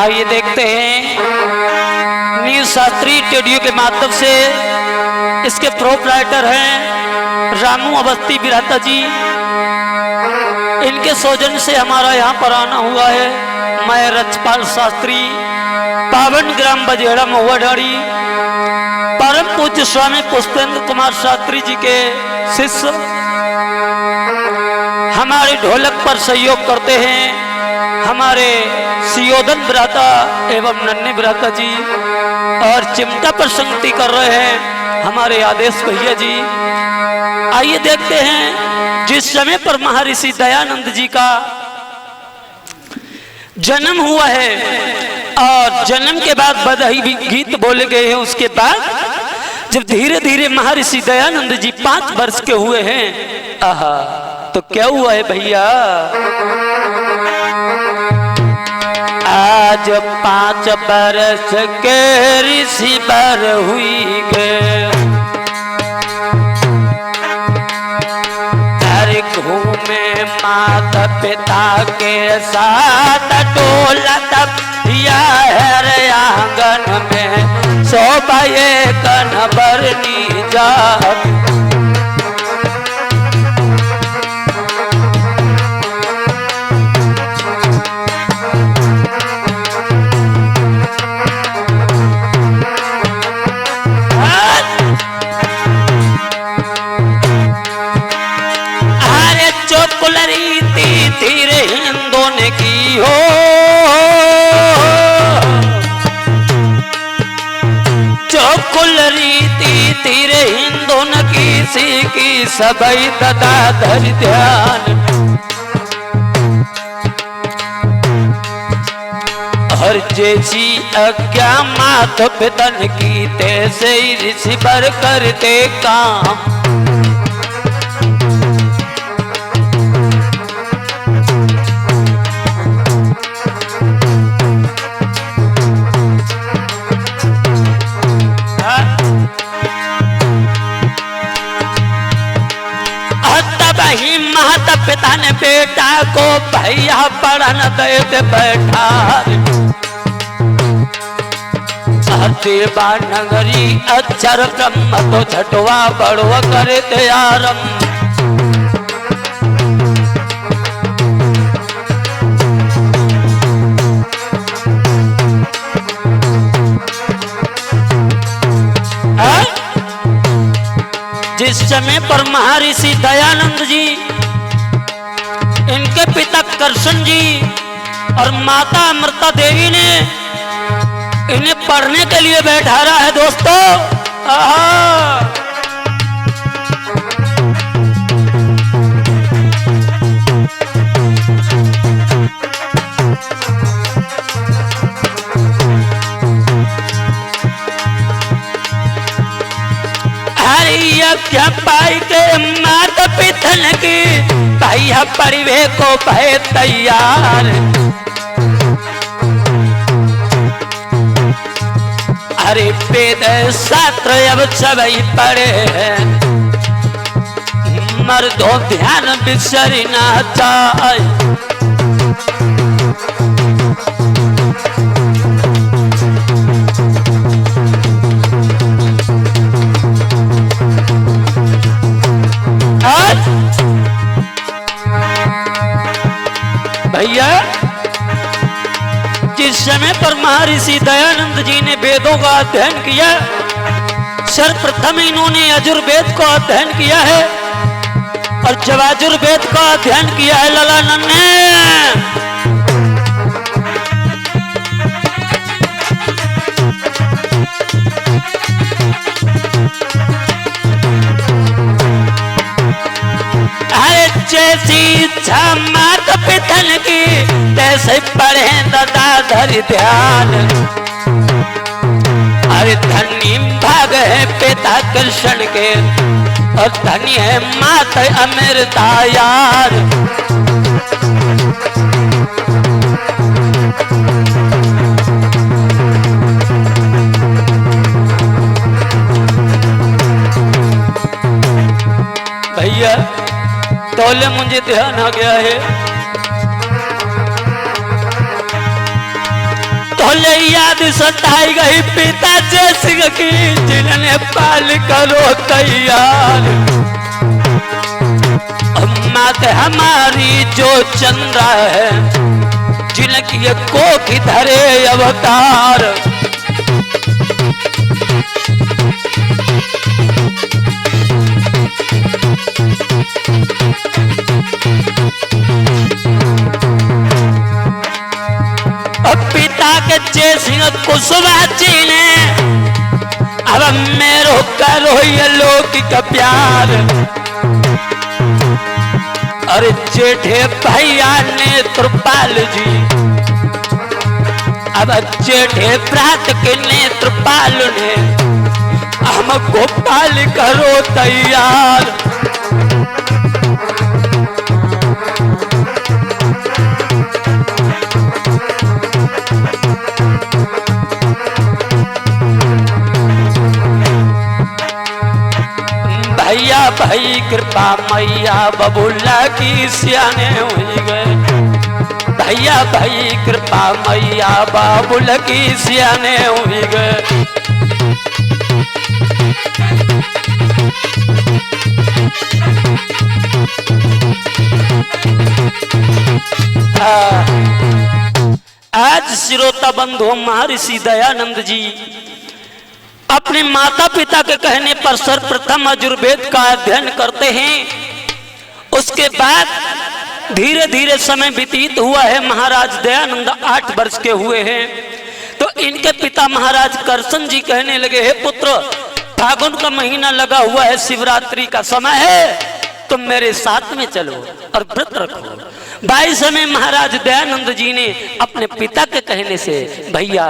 आइए देखते हैं न्यू शास्त्री स्टूडियो के माध्यम से इसके प्रोपराइटर हैं रामू अवस्थी बिराता जी। इनके सौजन्य से हमारा यहाँ पर आना हुआ है। मैं रचपाल शास्त्री पावन ग्राम बजेड़ा महुआडाड़ी परम पूज्य स्वामी पुष्पेंद्र कुमार शास्त्री जी के शिष्य हमारे ढोलक पर सहयोग करते हैं हमारे सियोधन ब्राता एवं नन्हे ब्राता जी, और चिमटा पर संगति कर रहे हैं हमारे आदेश भैया जी। आइए देखते हैं जिस समय पर महर्षि दयानंद जी का जन्म हुआ है और जन्म के बाद बधाई भी गीत बोले गए हैं। उसके बाद जब धीरे धीरे महर्षि दयानंद जी 5 वर्ष के हुए हैं, आहा तो क्या हुआ है भैया, आज 5 वर्ष के ऋषि बर हुई गए, घूमे माता पिता के साथ टोला तब है आंगन में शोभाए कन्हबरनी जात। की हो जो कुल रीति तेरे हिंदों की सीखी सबई तथा धर ध्यान, हर जैसी आज्ञा मात पितन की तैसे ऋषि बर करते काम। माता पिता ने बेटा को भैया पढ़न देते बैठा, देवा नगरी अक्षर ब्रह्म तो छठवा बड़वा करे थे आरंभ। जिस समय पर महर्षि दयानंद जी, इनके पिता कृष्ण जी और माता अमृता देवी ने इन्हें पढ़ने के लिए बैठा रहा है दोस्तों। क्या पाई के माता पितन की भैया परिवे को भय तैयार, अरे वेद शास्त्र अब सभी पढ़े हैं, मर्दों ध्यान बिसरी ना चाहे। भैया जिस समय पर महर्षि दयानंद जी ने वेदों का अध्ययन किया, सर्वप्रथम इन्होंने यजुर्वेद को अध्ययन किया है, और जब यजुर्वेद का अध्ययन किया है लला नन्हे, जैसी मात पितन की तैसे पढ़े दादा धर ध्यान, अरे धनी भाग है पिता कृष्ण के और धनी है मात अमृता यार। भैया तोले मुझे ध्यान आ गया है, तो ले याद सताई गई पिता जय सिंह की, जिन्होंने पाल करो तैयार। मात हमारी जो चंद्रा है, जिनकी ये कोखी धरे अवतार। पिता के जय सिंह कुशवाहा जी ने अब मेरो करो ये लौकिक प्यार। अरे जेठे भैया नेत्रपाल जी, अब जेठे भ्रात के नेत्रपाल ने हमको पाल करो तैयार। भैया भाई कृपा मैया बबुल्ला की सियाने हुई गए। भैया भाई कृपा मैया बबुल्ला की सियाने हुई गए। आज श्रोता बंधु महर्षि दयानंद जी अपने माता पिता के कहने पर सर्वप्रथम यजुर्वेद का अध्ययन करते हैं। उसके बाद धीरे धीरे समय व्यतीत हुआ है। महाराज दयानंद 8 वर्ष के हुए हैं तो इनके पिता महाराज करसन जी कहने लगे, हे पुत्र, फागुन का महीना लगा हुआ है, शिवरात्रि का समय है, तुम मेरे साथ में चलो और व्रत रखो। 22 में महाराज दयानंद जी ने अपने पिता के कहने से, भैया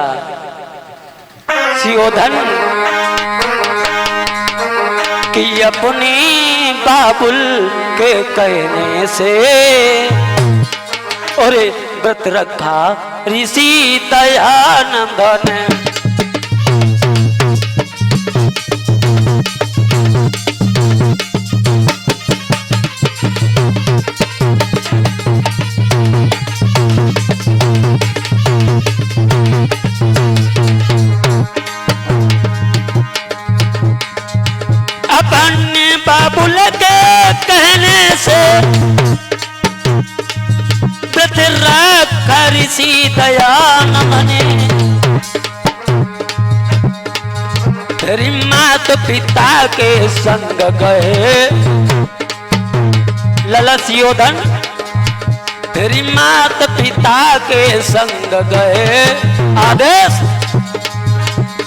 सियोधन कि अपने बाबुल के कहने से और व्रत रखा ऋषि दयानंद ने। अपने बाबुल के कहने से व्रत रखा ऋषि दयानंद ने। तेरी मात पिता के संग गए लला सियोधन, तेरी मात पिता के संग गए आदेश।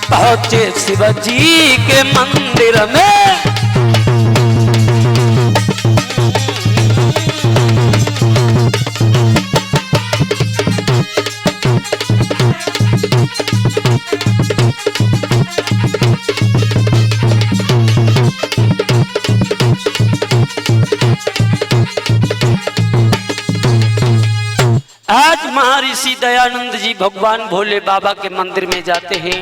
पहुंचे शिवजी के मंदिर में, आज महर्षि दयानंद जी भगवान भोले बाबा के मंदिर में जाते हैं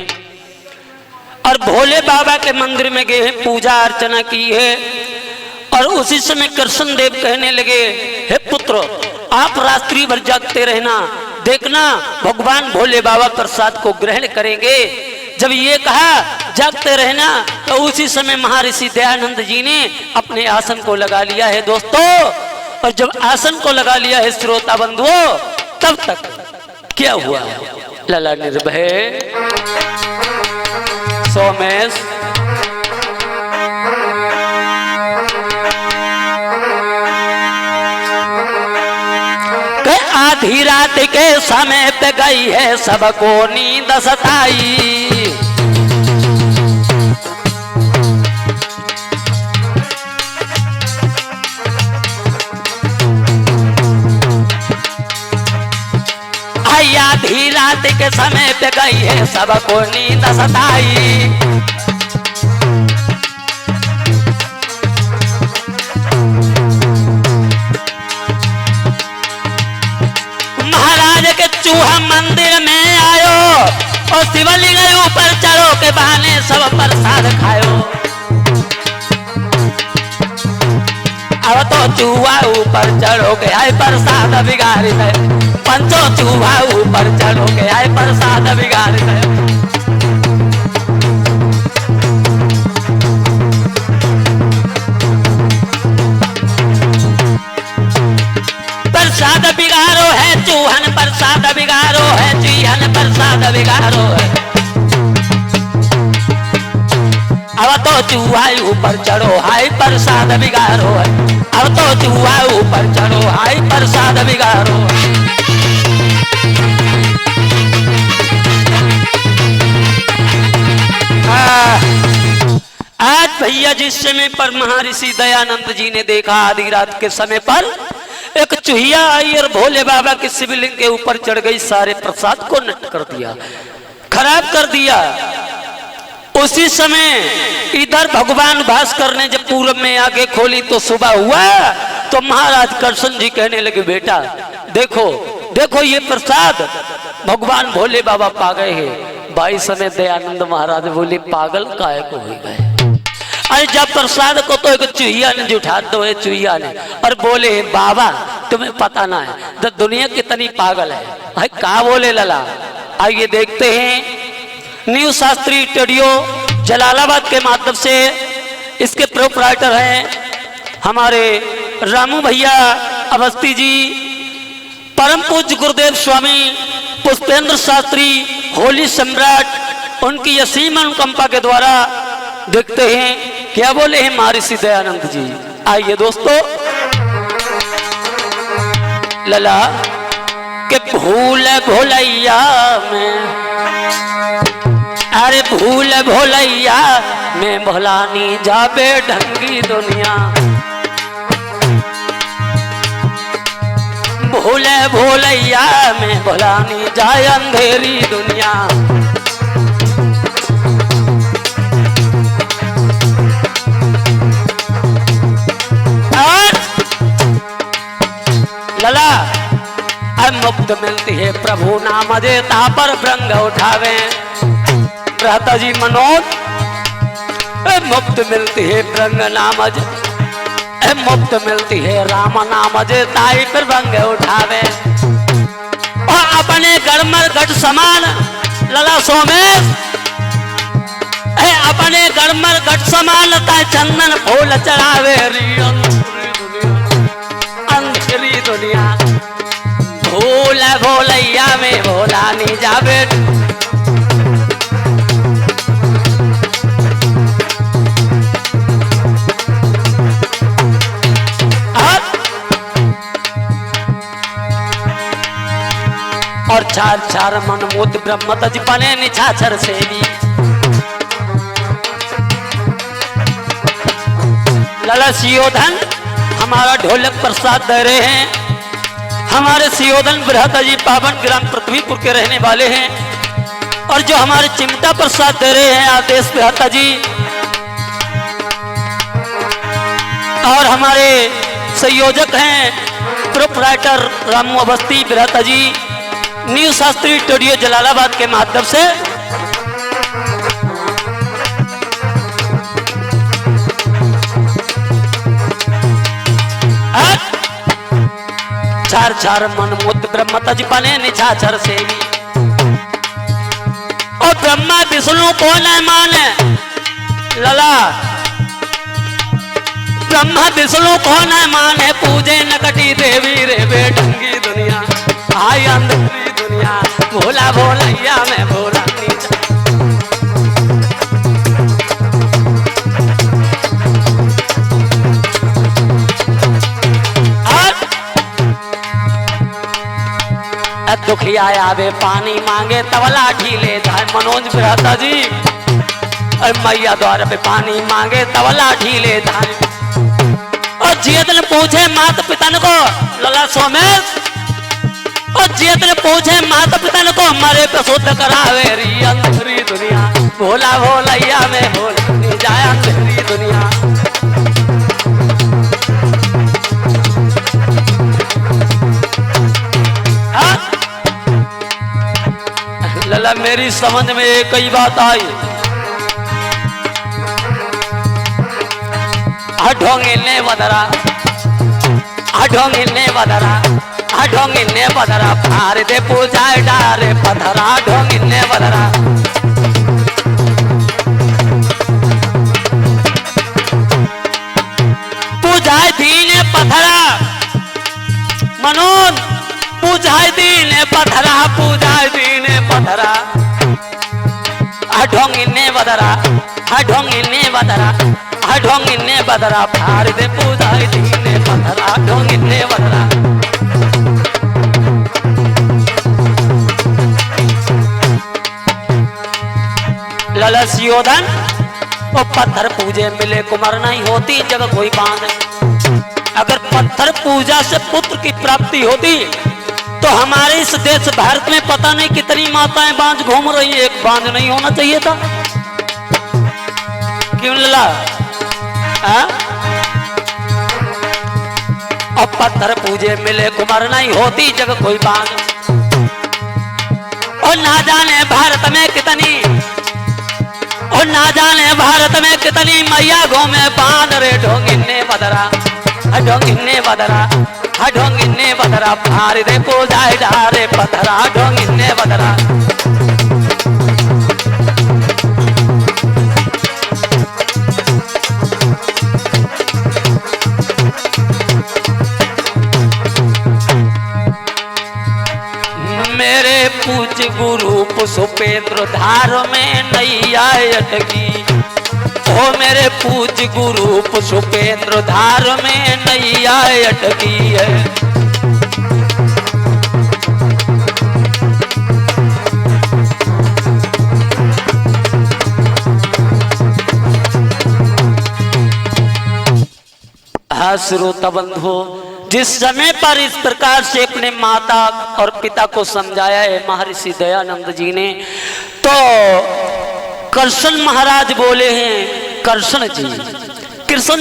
और भोले बाबा के मंदिर में गए हैं, पूजा अर्चना की है। और उसी समय कृष्ण देव कहने लगे, हे पुत्र, आप रात्रि भर जागते रहना, देखना भगवान भोले बाबा प्रसाद को ग्रहण करेंगे। जब ये कहा जागते रहना तो उसी समय महर्षि दयानंद जी ने अपने आसन को लगा लिया है दोस्तों। और जब आसन को लगा लिया है श्रोता बंधुओं, तब तक क्या हुआ? लला निर्भय सोमेश आधी रात के समय पे गई है सबको नींद सताई। आधी रात के समय पे गई है सबको नींद सताई। महाराज के चूहा मंदिर में आयो और शिवलिंग ऊपर चढ़ो के बहाने सब प्रसाद खायो। अब तो चूहा ऊपर चढ़ो के आए प्रसाद बिगाड़ी है। पंचो चूहा ऊपर चढ़ो के आए प्रसाद बिगाड़ गए। प्रसाद बिगाड़ो है चूहन, प्रसाद बिगाड़ो है चूहन, प्रसाद बिगाड़ो है। अब तो चूहा ऊपर चढ़ो हाय प्रसाद बिगाड़ो है। अब तो चूहा ऊपर चढ़ो हाय प्रसाद बिगाड़ो। आज भैया जिस समय पर महर्षि दयानंद जी ने देखा आधी रात के समय पर एक चूहिया आई और भोले बाबा के शिवलिंग के ऊपर चढ़ गई, सारे प्रसाद को नष्ट कर दिया, खराब कर दिया। उसी समय इधर भगवान भास्कर ने जब पूरब में आके खोली तो सुबह हुआ तो महाराज कृष्ण जी कहने लगे बेटा देखो देखो ये प्रसाद भगवान भोले बाबा पा गए हैं। भाई समय दयानंद महाराज बोले पागल काहे को हो गए, अरे जब प्रसाद को तो एक चूहिया ने जुठा दो है चूहिया ने, और बोले बाबा तुम्हें पता ना है तो दुनिया कितनी पागल है। भाई कहा बोले लला। आइए देखते हैं न्यू शास्त्री स्टूडियो जलालाबाद के माध्यम से इसके प्रोपराइटर हैं हमारे रामू भैया अवस्थी जी, परम पूज्य गुरुदेव स्वामी पुष्पेंद्र शास्त्री होली सम्राट, उनकी असीम अनुकंपा के द्वारा देखते हैं क्या बोले हैं महर्षि दयानंद जी। आइए दोस्तों लला के भूल भोलैया में, अरे भूल भोलैया में भोलानी जाबे ढंगी दुनिया, भूल भोलैया में भोलानी जाए अंधेरी दुनिया। लला अब मुक्त मिलती है प्रभु नाम देता पर भ्रंग उठावे। भ्राता जी मनोज मुक्त मिलती है भ्रंग नाम, मुक्त मिलती है राम नाम ताई पर भंग उठावे। और अपने गड़मर गढ़ समान लला सोमेश, अपने गड़मर गढ़ समान चंदन फूल चढ़ावे। अंधेरी दुनिया भूल भोलैया में भोला नहीं जावे। और चार चार मन मोद ब्रह्म तज बने निछाछर सेवी। लला सियोधन हमारा ढोलक प्रसाद दे रहे हैं, हमारे सियोधन बृहता जी पावन ग्राम पृथ्वीपुर के रहने वाले हैं। और जो हमारे चिमटा प्रसाद दे रहे हैं आदेश बृहता जी, और हमारे संयोजक हैं प्रोपराइटर रामू अवस्थी बृहता जी, न्यू शास्त्री स्टूडियो जलालाबाद के माध्यम से। चार चार मन मुद ब्रह्म तज बने निछाछर सेवी। और ब्रह्मा विष्णु को न माने लला, ब्रह्मा विष्णु को न माने पूजे नकटी देवी रे बेढंगी दुनिया। आई अंधेरी दुनिया भोला भोलैया में भोला नीचा। दुखिया आवे पानी मांगे तवला ढीले जाए। मनोज बृहता जी मैया द्वार पे पानी मांगे तवला ढीले जाए। और जियतन पूछे माता पिता को लला सोमेश, और जियतन पूछे माता पिता को मरे पे शुद्ध करावे। री अंधेरी दुनिया भोला भोलैया में भोला जाए अंधेरी दुनिया। लला मेरी समझ में एक ही बात आई, ढोंगिल ने बदरा, ढोंगिल ने बदरा, ढोंगिने बदरा फार दे पूजाए डारे पथरा ढोंगिने बदरा पूजाए दीने पथरा मनोज पूजाए दीने पथरा पूजाए दीने पथरा ढोंगिने बदरा ढोंगिने बदरा फार दे पूजाए दीने पथरा ढोंगिने बदरा लाला सियोधन वो पत्थर पूजे मिले कुमार नहीं होती जगह कोई बांध। अगर पत्थर पूजा से पुत्र की प्राप्ति होती तो हमारे इस देश भारत में पता नहीं कितनी माताएं बांझ घूम रही है, एक बांझ नहीं होना चाहिए था। क्यों लला? अब पत्थर पूजे मिले कुमार नहीं होती जगह कोई बांझ। और ना जाने भारत में कितनी मैया घूमे बांध रे ढोंगिने बदरा ढोंगिने बदरा फार दे पूजाए डारे पथरा ढोंगिने बदरा मेरे पूज्य गुरु पुष्पेंद्र धार में नैया अटकी। ओ मेरे पूज्य गुरु पुष्पेंद्र धार में नैया अटकी है। श्रोता बंधु, जिस समय पर इस प्रकार से अपने माता और पिता को समझाया है महर्षि दयानंद जी ने, तो कृष्ण महाराज बोले हैं, कृष्ण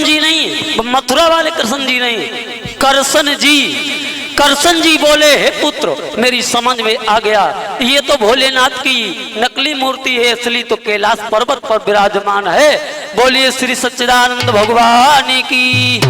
जी नहीं, मथुरा वाले कृष्ण जी नहीं, कृष्ण जी बोले हे पुत्र मेरी समझ में आ गया, ये तो भोलेनाथ की नकली मूर्ति है, इसलिए तो कैलाश पर्वत पर विराजमान है। बोलिए श्री सच्चिदानंद भगवान की।